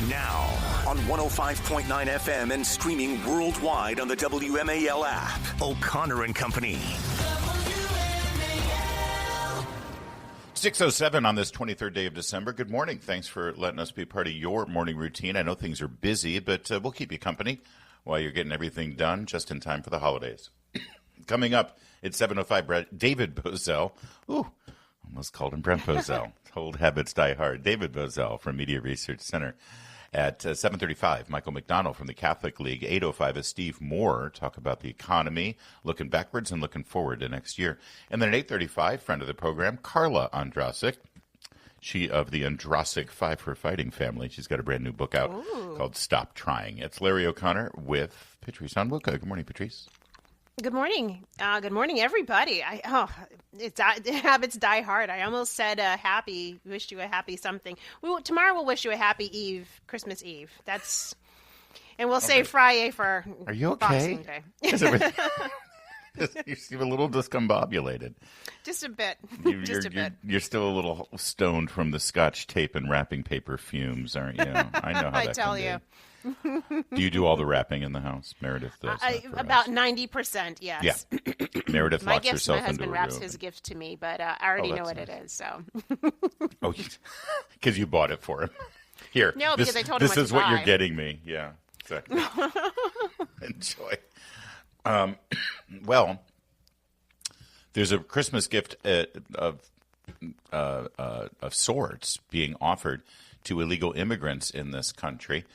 Now, on 105.9 FM and streaming worldwide on the WMAL app, O'Connor and Company. 6:07 on this 23rd day of December. Good morning. Thanks for letting us be part of your morning routine. I know things are busy, but we'll keep you company while you're getting everything done just in time for the holidays. Coming up at 7:05, David Bozell. Ooh, almost called him Brent Bozell. Old habits die hard. David Bozell from Media Research Center. At 7:35, Michael McDonald from the Catholic League. 8:05 is Steve Moore. Talk about the economy, looking backwards and looking forward to next year. And then at 8:35, friend of the program, Carla Ondrasik. She of the Ondrasik 5 for Fighting family. She's got a brand new book out called Stop Trying. It's Larry O'Connor with Patrice Onwuka. Good morning, Patrice. Good morning. Good morning, everybody. Habits die hard. I almost said wished you a happy something. Tomorrow we'll wish you a happy Eve, Christmas Eve. And we'll say Friday for Are you okay? Boxing Day. You seem a little discombobulated. Just a bit. You're still a little stoned from the Scotch tape and wrapping paper fumes, aren't you? I know how I tell you. Do you do all the wrapping in the house? Meredith does. About 90%, yes. Yeah. Meredith locks herself into a room. My husband wraps his gift to me, but I already know what it is. So. Oh, because you bought it for him. Here. No, because I told him this is what what you're getting me. Yeah, exactly. Enjoy. Well, there's a Christmas gift of sorts being offered to illegal immigrants in this country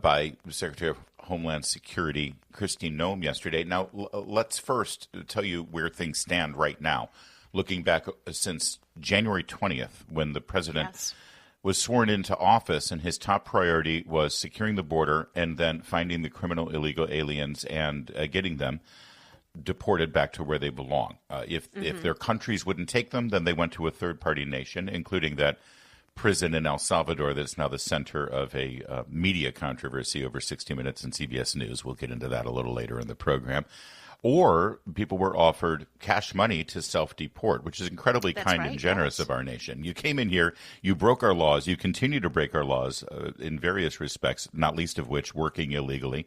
by Secretary of Homeland Security Kristi Noem yesterday. Now, let's first tell you where things stand right now. Looking back since January 20th, when the president was sworn into office, and his top priority was securing the border and then finding the criminal illegal aliens and getting them deported back to where they belong. If their countries wouldn't take them, then they went to a third-party nation, including that prison in El Salvador that's now the center of a media controversy over 60 Minutes and CBS News. We'll get into that a little later in the program. Or people were offered cash money to self-deport, which is incredibly kind and generous of our nation. You came in here, you broke our laws, you continue to break our laws in various respects, not least of which working illegally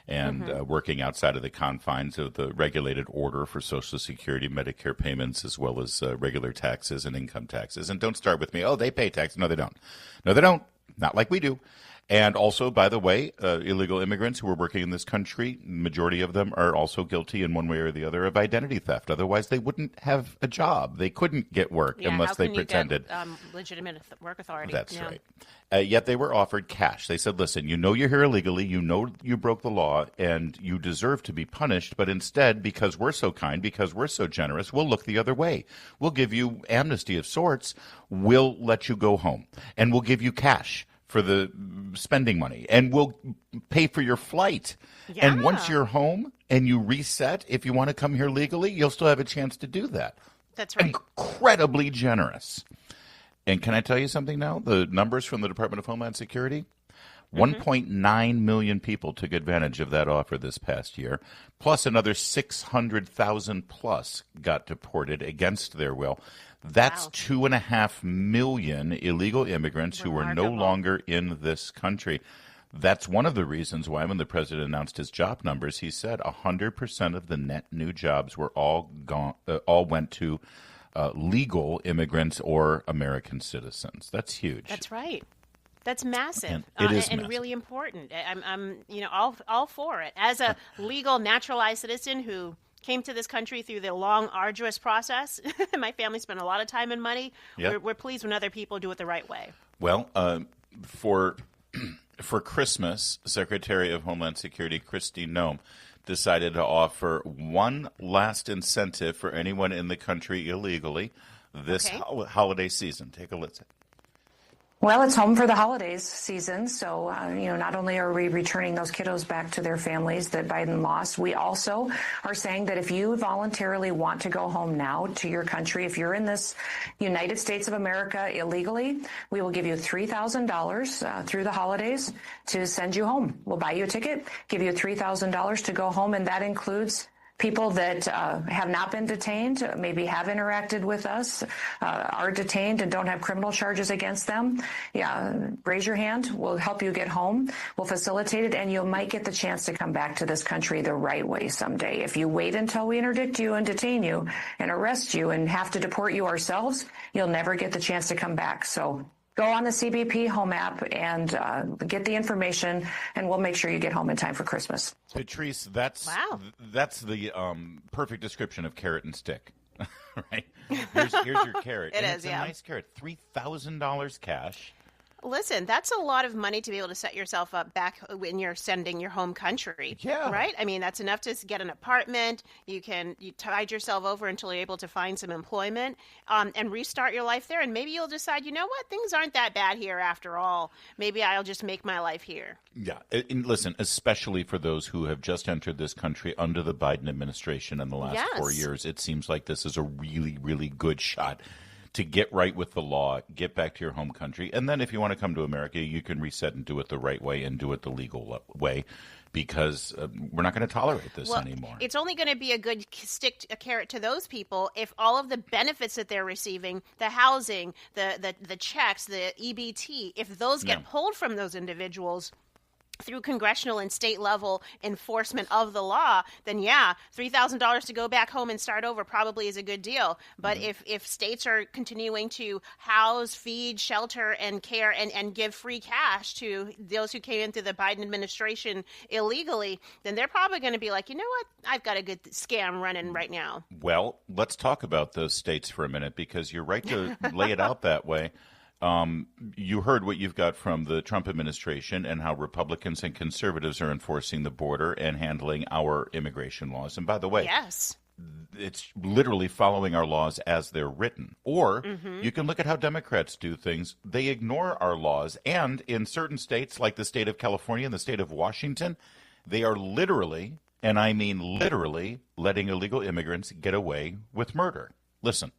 and working outside of the confines of the regulated order for Social Security, Medicare payments, as well as regular taxes and income taxes. And don't start with me, they pay tax. No, they don't. No, they don't. Not like we do. And also, by the way, illegal immigrants who are working in this country, majority of them are also guilty in one way or the other of identity theft. Otherwise, they wouldn't have a job. They couldn't get work unless they pretended. Get, legitimate work authority. That's right. Yet they were offered cash. They said, listen, you know you're here illegally, you know you broke the law, and you deserve to be punished, but instead, because we're so kind, because we're so generous, we'll look the other way. We'll give you amnesty of sorts. We'll let you go home, and we'll give you cash for the spending money, and we'll pay for your flight. Yeah. And once you're home and you reset, if you want to come here legally, you'll still have a chance to do that. That's right. Incredibly generous. And can I tell you something now? The numbers from the Department of Homeland Security, 1.9 million people took advantage of that offer this past year, plus another 600,000 plus got deported against their will. That's 2.5 million illegal immigrants who are no longer in this country. That's one of the reasons why when the president announced his job numbers, he said 100% of the net new jobs were all went to legal immigrants or American citizens. That's huge. That's right. That's massive. And it is and massive. Really important. I'm all for it. As a legal naturalized citizen who came to this country through the long, arduous process. My family spent a lot of time and money. Yep. We're pleased when other people do it the right way. Well, for Christmas, Secretary of Homeland Security Kristi Noem decided to offer one last incentive for anyone in the country illegally this holiday season. Take a listen. Well, it's home for the holidays season, so not only are we returning those kiddos back to their families that Biden lost, we also are saying that if you voluntarily want to go home now to your country, if you're in this United States of America illegally, we will give you $3,000 through the holidays to send you home. We'll buy you a ticket, give you $3,000 to go home, and that includes People that have not been detained, maybe have interacted with us, are detained and don't have criminal charges against them, raise your hand. We'll help you get home. We'll facilitate it, and you might get the chance to come back to this country the right way someday. If you wait until we interdict you and detain you and arrest you and have to deport you ourselves, you'll never get the chance to come back. So go on the CBP home app and get the information, and we'll make sure you get home in time for Christmas. Patrice, that's the perfect description of carrot and stick, right? Here's your carrot. It's a nice carrot, $3,000 cash. Listen, that's a lot of money to be able to set yourself up back when you're sending your home country. Yeah. Right? I mean, that's enough to get an apartment. You tide yourself over until you're able to find some employment and restart your life there. And maybe you'll decide, you know what? Things aren't that bad here after all. Maybe I'll just make my life here. Yeah. And listen, especially for those who have just entered this country under the Biden administration in the last 4 years, it seems like this is a really, really good shot to get right with the law, get back to your home country. And then if you want to come to America, you can reset and do it the right way and do it the legal way, because we're not going to tolerate this anymore. It's only going to be a good a carrot to those people if all of the benefits that they're receiving, the housing, the checks, the EBT, if those get pulled from those individuals through congressional and state level enforcement of the law, then $3,000 to go back home and start over probably is a good deal. But if states are continuing to house, feed, shelter, and care and give free cash to those who came in through the Biden administration illegally, then they're probably going to be like, you know what, I've got a good scam running right now. Well, let's talk about those states for a minute, because you're right to lay it out that way. You heard what you've got from the Trump administration and how Republicans and conservatives are enforcing the border and handling our immigration laws. And by the way, it's literally following our laws as they're written. Or you can look at how Democrats do things. They ignore our laws. And in certain states, like the state of California and the state of Washington, they are literally, and I mean literally, letting illegal immigrants get away with murder. Listen.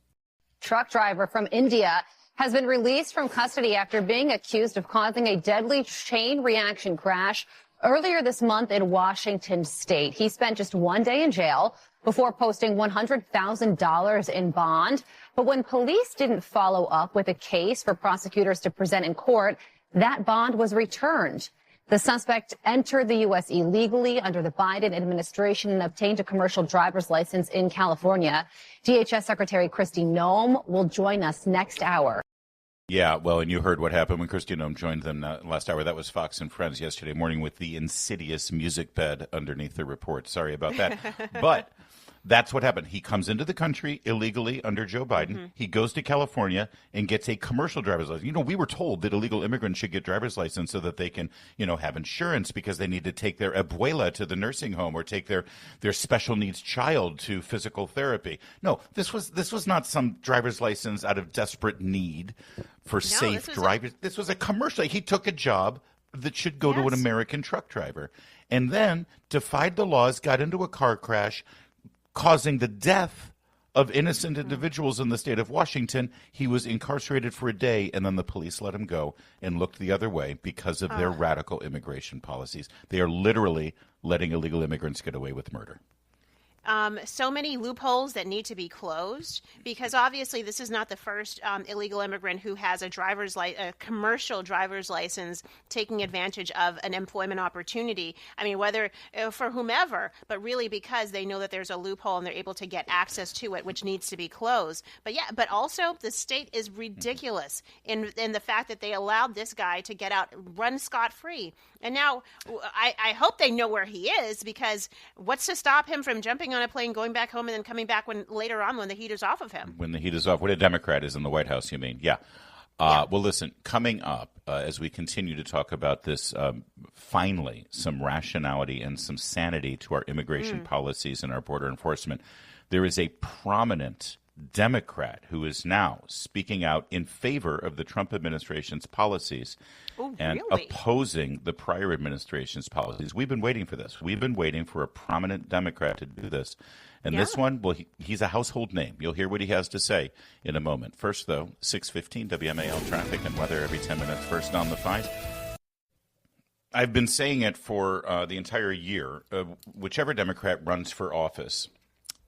Truck driver from India has been released from custody after being accused of causing a deadly chain reaction crash earlier this month in Washington state. He spent just 1 day in jail before posting $100,000 in bond. But when police didn't follow up with a case for prosecutors to present in court, that bond was returned. The suspect entered the U.S. illegally under the Biden administration and obtained a commercial driver's license in California. DHS Secretary Kristi Noem will join us next hour. Yeah, well, and you heard what happened when Kristi Noem joined them last hour. That was Fox and Friends yesterday morning with the insidious music bed underneath the report. Sorry about that. But that's what happened. He comes into the country illegally under Joe Biden. He goes to California and gets a commercial driver's license. You know, we were told that illegal immigrants should get driver's license so that they can, have insurance because they need to take their abuela to the nursing home or take their special needs child to physical therapy. No, this was not some driver's license out of desperate need for safe drivers. This was a commercial. He took a job that should go to an American truck driver, and then defied the laws, got into a car crash, causing the death of innocent individuals in the state of Washington. He was incarcerated for a day, and then the police let him go and looked the other way because of their radical immigration policies. They are literally letting illegal immigrants get away with murder. So many loopholes that need to be closed, because obviously this is not the first illegal immigrant who has a commercial driver's license taking advantage of an employment opportunity. I mean, whether for whomever, but really because they know that there's a loophole and they're able to get access to it, which needs to be closed. But also the state is ridiculous in the fact that they allowed this guy to get out, run scot-free. And now I hope they know where he is, because what's to stop him from jumping on a plane, going back home, and then coming back later on when the heat is off of him? When the heat is off. When a Democrat is in the White House, you mean? Yeah. Well, listen, coming up, as we continue to talk about this, finally, some rationality and some sanity to our immigration policies and our border enforcement, there is a prominent Democrat who is now speaking out in favor of the Trump administration's policies and opposing the prior administration's policies. We've been waiting for this. We've been waiting for a prominent Democrat to do this. And this one, well, he's a household name. You'll hear what he has to say in a moment. First, though, 6:15 WMAL traffic and weather every 10 minutes. First on the 5. I've been saying it for the entire year. Whichever Democrat runs for office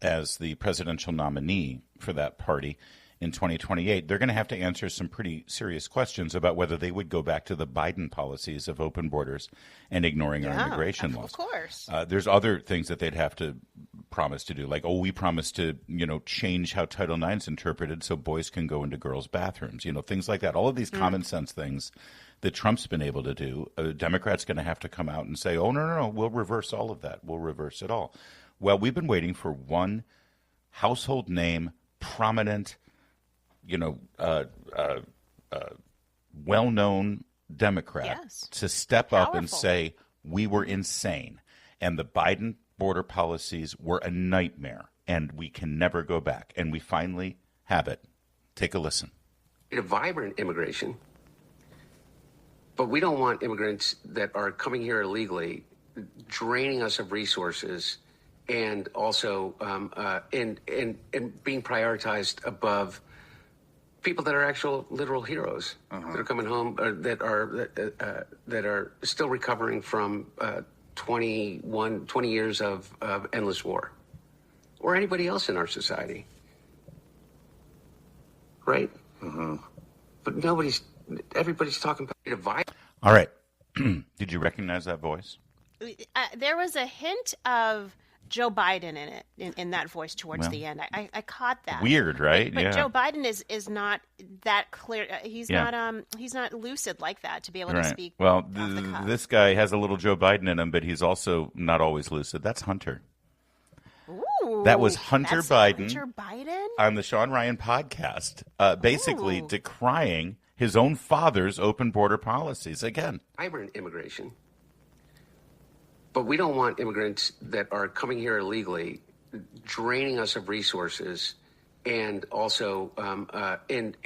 as the presidential nominee for that party in 2028, they're going to have to answer some pretty serious questions about whether they would go back to the Biden policies of open borders and ignoring our immigration laws. Of course. There's other things that they'd have to promise to do, like, we promise to, change how Title IX is interpreted so boys can go into girls' bathrooms, things like that. All of these common sense things that Trump's been able to do, Democrats going to have to come out and say, oh, no, we'll reverse all of that. We'll reverse it all. Well, we've been waiting for one household name, prominent, well-known Democrat to step up and say, we were insane. And the Biden border policies were a nightmare, and we can never go back. And we finally have it. Take a listen. A vibrant immigration, but we don't want immigrants that are coming here illegally, draining us of resources, and also and being prioritized above people that are actual literal heroes that are coming home, or that are still recovering from 20 years of endless war, or anybody else in our society, right? But everybody's talking about it. All right. Did you recognize that voice? There was a hint of Joe Biden in it, in that voice towards the end. I caught that. Weird, right? But Joe Biden is not that clear. He's not lucid like that to be able to speak. Well, this guy has a little Joe Biden in him, but he's also not always lucid. That's Hunter. Ooh, that was Hunter Biden on the Sean Ryan podcast, basically decrying his own father's open border policies again. Vibrant immigration. But we don't want immigrants that are coming here illegally, draining us of resources, and also and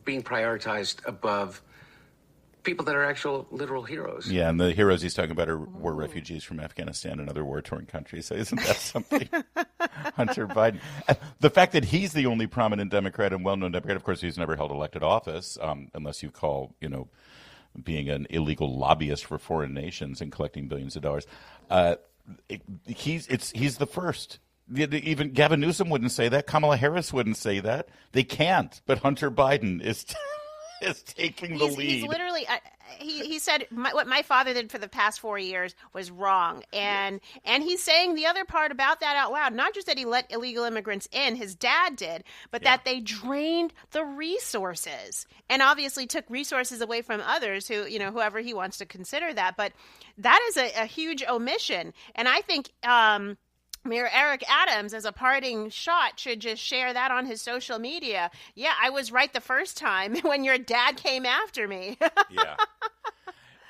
being prioritized above people that are actual literal heroes. Yeah, and the heroes he's talking about were refugees from Afghanistan and other war-torn countries. So isn't that something? Hunter Biden. The fact that he's the only prominent Democrat and well-known Democrat, of course, he's never held elected office, unless you call, being an illegal lobbyist for foreign nations and collecting billions of dollars. He's the first. Even Gavin Newsom wouldn't say that. Kamala Harris wouldn't say that. They can't. But Hunter Biden is taking the lead. He's literally. He said what my father did for the past 4 years was wrong, and he's saying the other part about that out loud. Not just that he let illegal immigrants in, his dad did, but that they drained the resources and obviously took resources away from others who, whoever he wants to consider that. But that is a huge omission, and I think Mayor Eric Adams, as a parting shot, should just share that on his social media. Yeah, I was right the first time when your dad came after me. Yeah.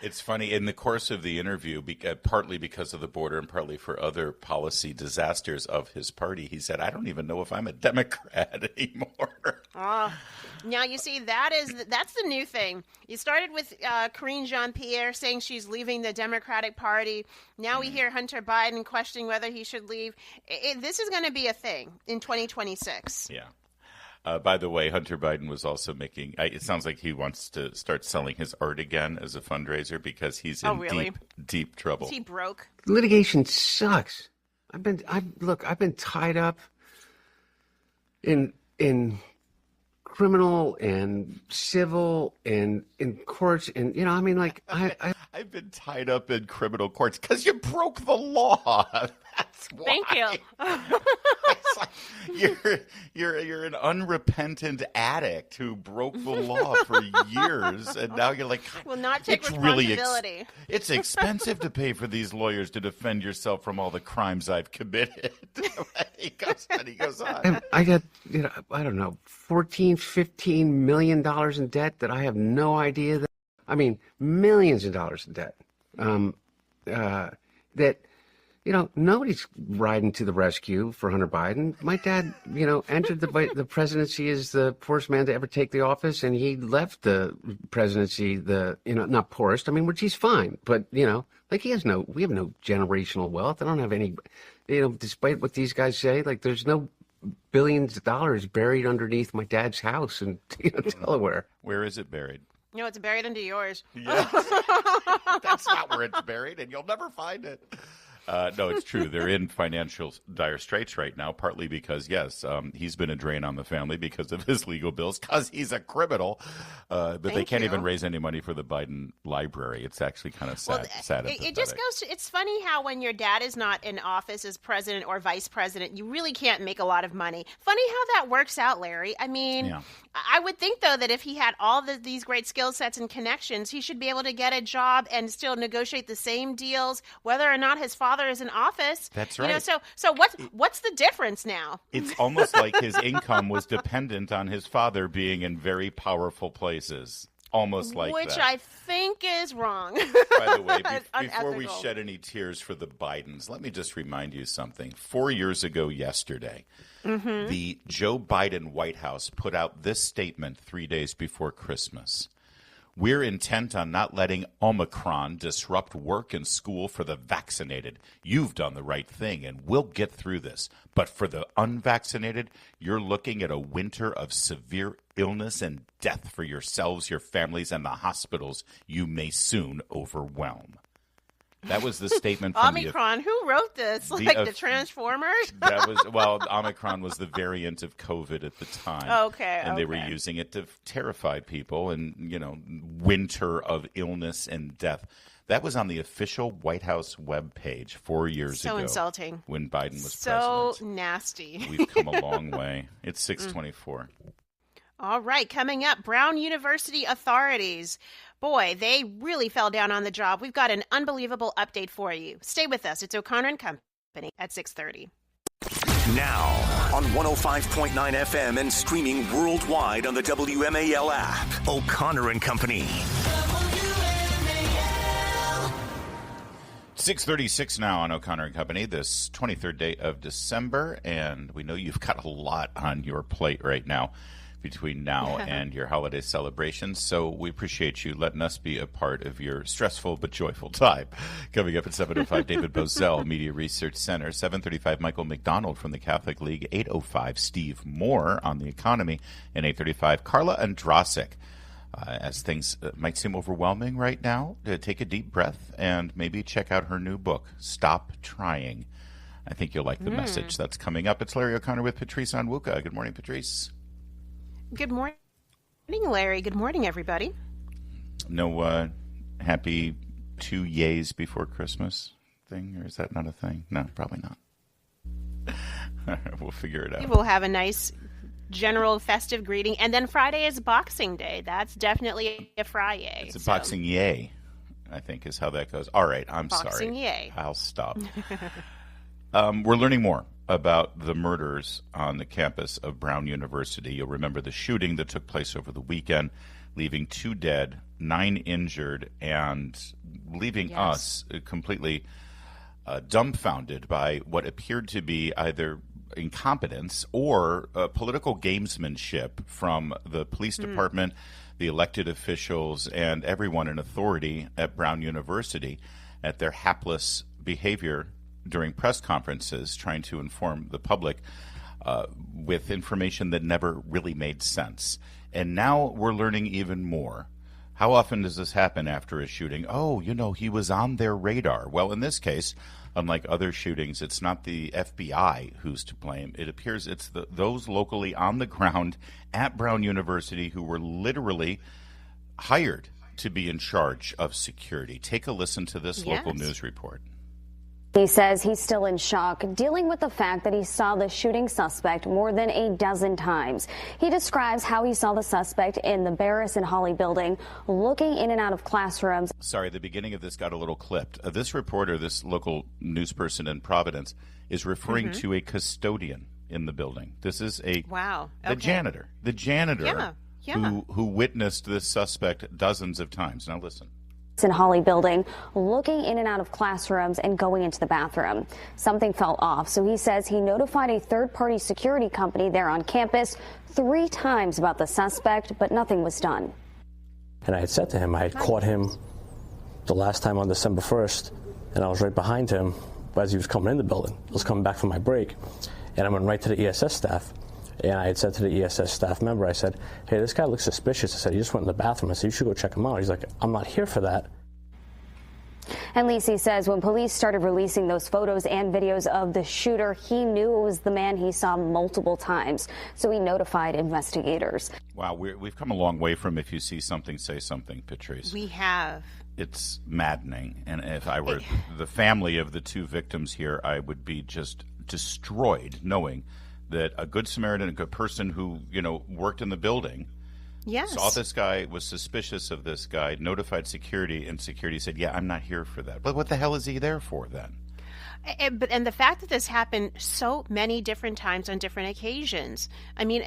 It's funny. In the course of the interview, partly because of the border and partly for other policy disasters of his party, he said, I don't even know if I'm a Democrat anymore. Now, you see, that's the new thing. You started with Karine Jean-Pierre saying she's leaving the Democratic Party. Now we hear Hunter Biden questioning whether he should leave. This is going to be a thing in 2026. Yeah. By the way, Hunter Biden was also making it sounds like he wants to start selling his art again as a fundraiser because he's in deep trouble. Is he broke? Litigation sucks. I've been tied up in criminal and civil and in courts, and I've been tied up in criminal courts because you broke the law. That's why. Thank you. It's like you're an unrepentant addict who broke the law for years, and now you're like, will not take responsibility. Really it's expensive to pay for these lawyers to defend yourself from all the crimes I've committed. he goes on. I got I don't know, $14-15 million in debt that I have no idea that. I mean, millions of dollars in debt. That. Nobody's riding to the rescue for Hunter Biden. My dad, entered the presidency as the poorest man to ever take the office, and he left the presidency, not poorest. I mean, which he's fine, but we have no generational wealth. I don't have any, despite what these guys say, there's no billions of dollars buried underneath my dad's house in Delaware. Where is it buried? It's buried under yours. Yeah. That's not where it's buried, and you'll never find it. No, it's true. They're in financial dire straits right now, partly because, yes, he's been a drain on the family because of his legal bills, because he's a criminal. But they can't even raise any money for the Biden library. It's actually kind of sad. It just goes to, it's funny how when your dad is not in office as president or vice president, you really can't make a lot of money. Funny how that works out, Larry. I mean, I would think, though, that if he had all these great skill sets and connections, he should be able to get a job and still negotiate the same deals, whether or not his father is in office. That's right. You know, so what's the difference now? It's almost like his income was dependent on his father being in very powerful places. Almost like Which that. I think is wrong. By the way, before we shed any tears for the Bidens, let me just remind you something. 4 years ago yesterday, the Joe Biden White House put out this statement 3 days before Christmas. We're intent on not letting Omicron disrupt work and school for the vaccinated. You've done the right thing, and we'll get through this. But for the unvaccinated, you're looking at a winter of severe illness and death for yourselves, your families, and the hospitals you may soon overwhelm. That was the statement from Omicron. Who wrote this? The Transformers? Omicron was the variant of COVID at the time. Okay. And they were using it to terrify people and, winter of illness and death. That was on the official White House webpage 4 years ago. So insulting. When Biden was So president. nasty. We've come a long way. It's 6:24. All right, coming up, Brown University authorities. Boy, they really fell down on the job. We've got an unbelievable update for you. Stay with us. It's O'Connor and Company at 6:30. Now, on 105.9 FM and streaming worldwide on the WMAL app, O'Connor and Company. 6:36 now on O'Connor and Company, this 23rd day of December, and we know you've got a lot on your plate right now between now and your holiday celebrations, so we appreciate you letting us be a part of your stressful but joyful time. Coming up at 7:05, David Bozell, Media Research Center. 7:35, Michael McDonald from the Catholic League. 8:05, Steve Moore on the economy. And 8:35, Carla Andrasik. As things might seem overwhelming right now, take a deep breath and maybe check out her new book, Stop Trying. I think you'll like the message that's coming up. It's Larry O'Connor with Patrice Onwuka. Good morning, Patrice. Good morning, Larry. Good morning, everybody. No happy 2 yays before Christmas thing, or is that not a thing? No, probably not. We'll figure it out. We'll have a nice general festive greeting, and then Friday is Boxing Day. That's definitely a Friday. It's a boxing yay, I think, is how that goes. All right, I'm sorry. Boxing yay. I'll stop. We're learning more about the murders on the campus of Brown University. You'll remember the shooting that took place over the weekend, leaving 2 dead, 9 injured, and leaving us completely dumbfounded by what appeared to be either incompetence or political gamesmanship from the police department, the elected officials, and everyone in authority at Brown University at their hapless behavior during press conferences, trying to inform the public with information that never really made sense. And now we're learning even more. How often does this happen after a shooting? Oh, he was on their radar. Well, in this case, unlike other shootings, it's not the FBI who's to blame. It appears it's those locally on the ground at Brown University who were literally hired to be in charge of security. Take a listen to this local news report. He says he's still in shock, dealing with the fact that he saw the shooting suspect more than a dozen times. He describes how he saw the suspect in the Barris and Hawley building, looking in and out of classrooms. Sorry, the beginning of this got a little clipped. This reporter, this local news person in Providence, is referring to a custodian in the building. This is the janitor. The janitor who witnessed this suspect dozens of times. Now listen. In Hawley building, looking in and out of classrooms and going into the bathroom. Something fell off, so he says he notified a third-party security company there on campus 3 times about the suspect, but nothing was done. And I had said to him, I had caught him the last time on December 1st, and I was right behind him as he was coming in the building. I was coming back from my break, and I went right to the ESS staff. And I had said to the ESS staff member, I said, hey, this guy looks suspicious. I said, he just went in the bathroom. I said, you should go check him out. He's like, I'm not here for that. And Lisi says when police started releasing those photos and videos of the shooter, he knew it was the man he saw multiple times. So he notified investigators. Wow, we've come a long way from if you see something, say something, Patrice. We have. It's maddening. And if I were the family of the two victims here, I would be just destroyed knowing that a good Samaritan, a good person who, worked in the building, saw this guy, was suspicious of this guy, notified security, and security said, yeah, I'm not here for that. But what the hell is he there for then? And the fact that this happened so many different times on different occasions. I mean,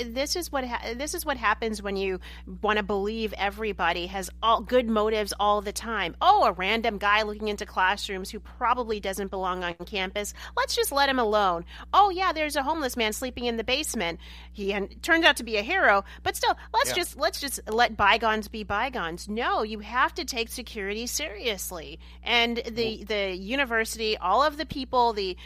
this is what happens when you want to believe everybody has all good motives all the time. Oh, a random guy looking into classrooms who probably doesn't belong on campus. Let's just let him alone. Oh yeah, there's a homeless man sleeping in the basement. He turned out to be a hero, but still, let's just let bygones be bygones. No, you have to take security seriously. And the university, all of the people, the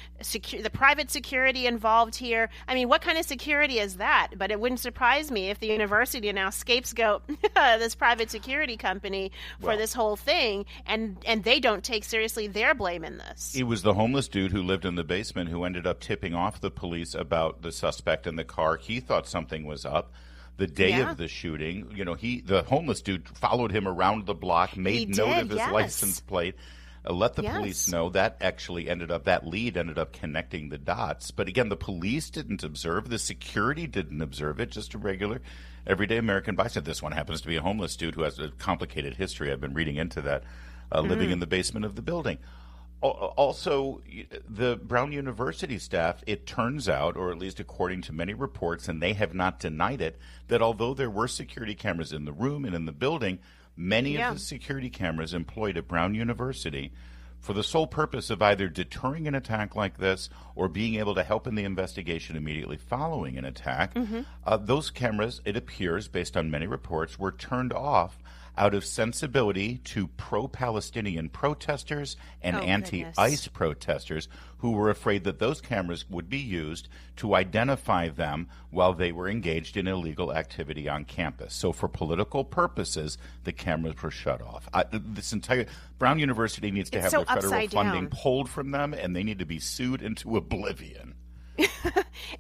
private security involved here. I mean, what kind of security is that? But it wouldn't surprise me if the university now scapegoat this private security company for this whole thing, and they don't take seriously their blame in this. It was the homeless dude who lived in the basement who ended up tipping off the police about the suspect in the car. He thought something was up. The day of the shooting, the homeless dude followed him around the block, made note of his license plate. Let the police know. That lead ended up connecting the dots. But again, the police didn't observe. The security didn't observe it. Just a regular, everyday American bystander. This one happens to be a homeless dude who has a complicated history. I've been reading into that, living in the basement of the building. Also, the Brown University staff, it turns out, or at least according to many reports, and they have not denied it, that although there were security cameras in the room and in the building, many of the security cameras employed at Brown University for the sole purpose of either deterring an attack like this or being able to help in the investigation immediately following an attack. Those cameras, it appears, based on many reports, were turned off out of sensibility to pro-Palestinian protesters and anti-ICE protesters who were afraid that those cameras would be used to identify them while they were engaged in illegal activity on campus. So for political purposes, the cameras were shut off. This entire Brown University needs to have their federal funding pulled from them, and they need to be sued into oblivion.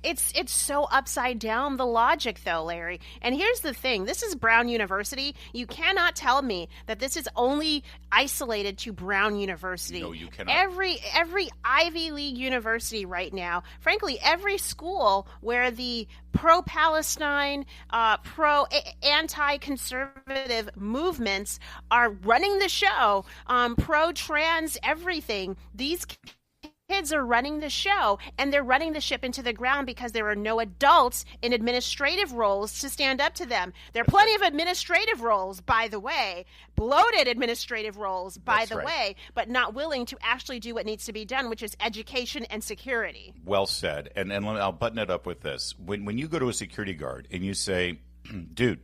It's so upside down, the logic, though, Larry. And here's the thing. This is Brown University. You cannot tell me that this is only isolated to Brown University. No, you cannot. Every Ivy League university right now, frankly, every school where the pro-Palestine, anti-conservative movements are running the show, pro-trans everything, these kids are running the show, and they're running the ship into the ground because there are no adults in administrative roles to stand up to them. There are plenty of administrative roles, by the way, bloated administrative roles, by the way, but not willing to actually do what needs to be done, which is education and security. Well said. And I'll button it up with this. When you go to a security guard and you say, dude,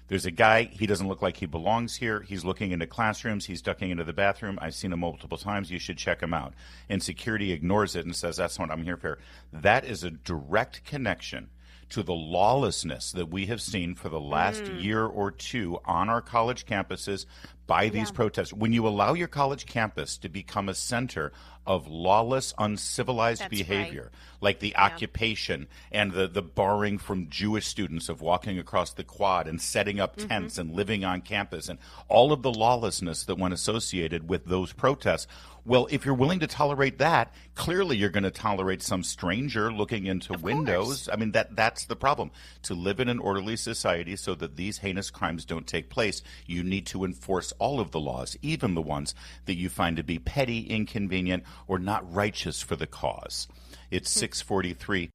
there's a guy, he doesn't look like he belongs here. He's looking into classrooms. He's ducking into the bathroom. I've seen him multiple times. You should check him out. And security ignores it and says, that's what I'm here for. That is a direct connection to the lawlessness that we have seen for the last year or two on our college campuses by these protests. When you allow your college campus to become a center of lawless, uncivilized behavior, like the occupation and the barring from Jewish students of walking across the quad and setting up tents and living on campus and all of the lawlessness that went associated with those protests. Well, if you're willing to tolerate that, clearly you're going to tolerate some stranger looking into windows. I mean, that's the problem. To live in an orderly society so that these heinous crimes don't take place, you need to enforce all of the laws, even the ones that you find to be petty, inconvenient, or not righteous for the cause. It's 6:43.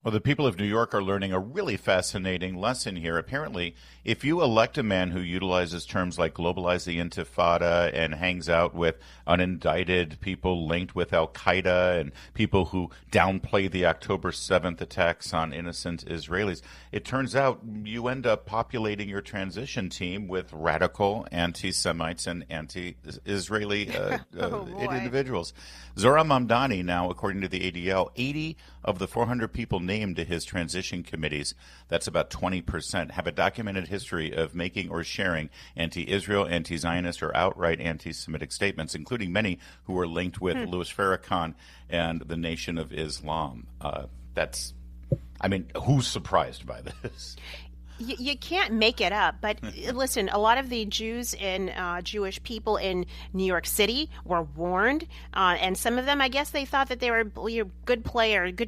Well, the people of New York are learning a really fascinating lesson here. Apparently, if you elect a man who utilizes terms like globalize the intifada and hangs out with unindicted people linked with al-Qaeda and people who downplay the October 7th attacks on innocent Israelis, it turns out you end up populating your transition team with radical anti-Semites and anti-Israeli individuals. Zohran Mamdani now, according to the ADL, 80 of the 400 people named named to his transition committees, that's about 20%, have a documented history of making or sharing anti-Israel, anti-Zionist, or outright anti-Semitic statements, including many who are linked with Louis Farrakhan and the Nation of Islam. Who's surprised by this? You can't make it up, but listen, a lot of the Jews and Jewish people in New York City were warned, and some of them, I guess, they thought that they were good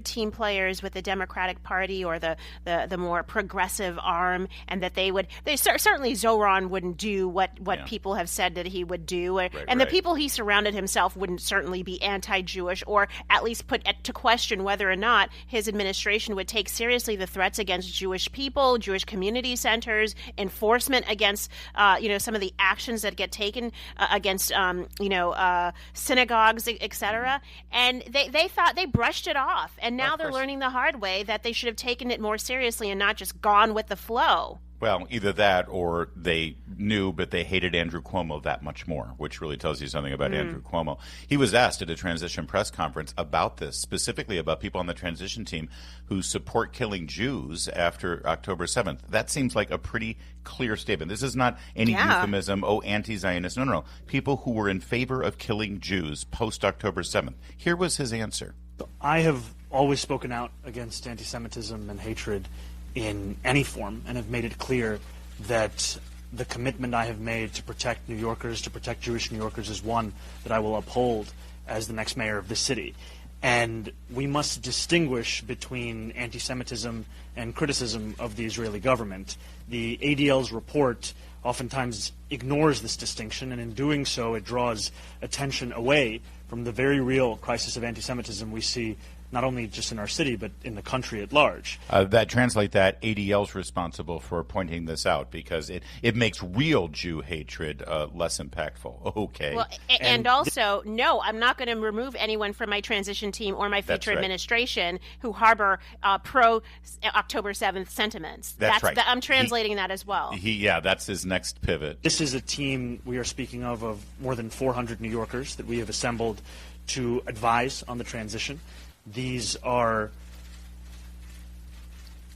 team players with the Democratic Party or the more progressive arm, and that certainly Zohran wouldn't do what people have said that he would do, and the people he surrounded himself wouldn't certainly be anti-Jewish, or at least put to question whether or not his administration would take seriously the threats against Jewish people, Jewish community centers, enforcement against, some of the actions that get taken against, synagogues, etc. And they thought they brushed it off. And now they're learning the hard way that they should have taken it more seriously and not just gone with the flow. Well, either that or they knew, but they hated Andrew Cuomo that much more, which really tells you something about Andrew Cuomo. He was asked at a transition press conference about this, specifically about people on the transition team who support killing Jews after October 7th. That seems like a pretty clear statement. This is not any euphemism, anti-Zionist. No. People who were in favor of killing Jews post-October 7th. Here was his answer. I have always spoken out against anti-Semitism and hatred in any form, and have made it clear that the commitment I have made to protect New Yorkers, to protect Jewish New Yorkers, is one that I will uphold as the next mayor of this city. And we must distinguish between anti-Semitism and criticism of the Israeli government. The ADL's report oftentimes ignores this distinction, and in doing so it draws attention away from the very real crisis of anti-Semitism we see not only just in our city, but in the country at large. That ADL's responsible for pointing this out because it makes real Jew hatred less impactful. Okay. Well, and also, no, I'm not going to remove anyone from my transition team or my future administration who harbor pro-October 7th sentiments. That's right. I'm translating that as well. That's his next pivot. This is a team we are speaking of more than 400 New Yorkers that we have assembled to advise on the transition. These are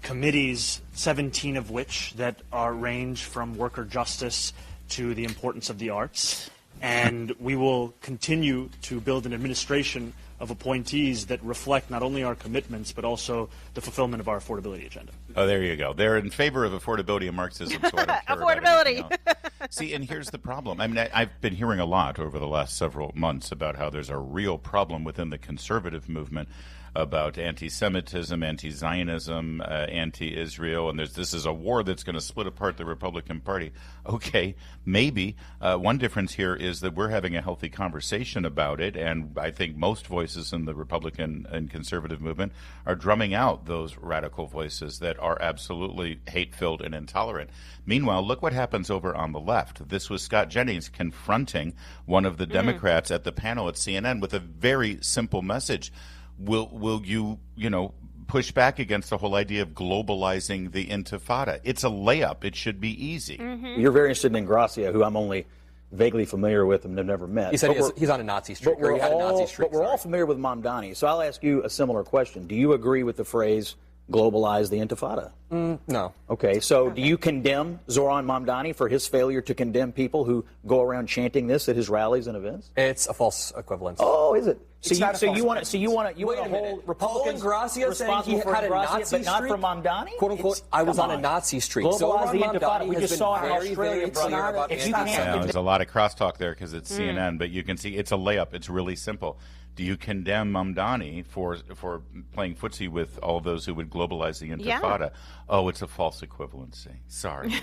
committees, 17 of which that range from worker justice to the importance of the arts. And we will continue to build an administration of appointees that reflect not only our commitments, but also the fulfillment of our affordability agenda. Oh, there you go. They're in favor of affordability and Marxism, so I don't care affordability. About anything else. See, and here's the problem. I mean, I've been hearing a lot over the last several months about how there's a real problem within the conservative movement about anti-Semitism, anti-Zionism, anti-Israel, and this is a war that's going to split apart the Republican Party. Okay, maybe. One difference here is that we're having a healthy conversation about it, and I think most voices in the Republican and conservative movement are drumming out those radical voices that are absolutely hate-filled and intolerant. Meanwhile, look what happens over on the left. This was Scott Jennings confronting one of the Democrats at the panel at CNN with a very simple message. Will you push back against the whole idea of globalizing the Intifada? It's a layup. It should be easy. Mm-hmm. You're very interested in Ingrassia, who I'm only vaguely familiar with and have never met. He said he's on a Nazi streak. But we're all familiar with Mamdani. So I'll ask you a similar question. Do you agree with the phrase globalize the Intifada? No. Okay, so do you condemn Zohran Mamdani for his failure to condemn people who go around chanting this at his rallies and events? It's a false equivalence. Oh, is it? So you want to hold Republicans responsible for Ingrassia, but not for Mamdani? "Quote unquote," I was on a Nazi streak. Globalize the Intifada. We just saw in Australia, brother. There's a lot of crosstalk there because it's CNN, but you can see it's a layup. It's really simple. Do you condemn Mamdani for playing footsie with all those who would globalize the Intifada? Yeah. Oh, it's a false equivalency. Sorry.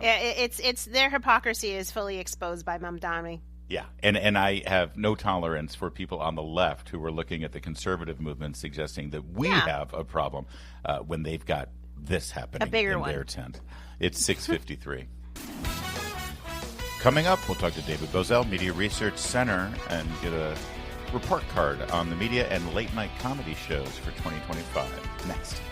It's their hypocrisy is fully exposed by Mamdani. Yeah, and I have no tolerance for people on the left who are looking at the conservative movement suggesting that we have a problem when they've got this happening in their tent. It's 6:53. Coming up, we'll talk to David Bozell, Media Research Center, and get a report card on the media and late-night comedy shows for 2025. Next.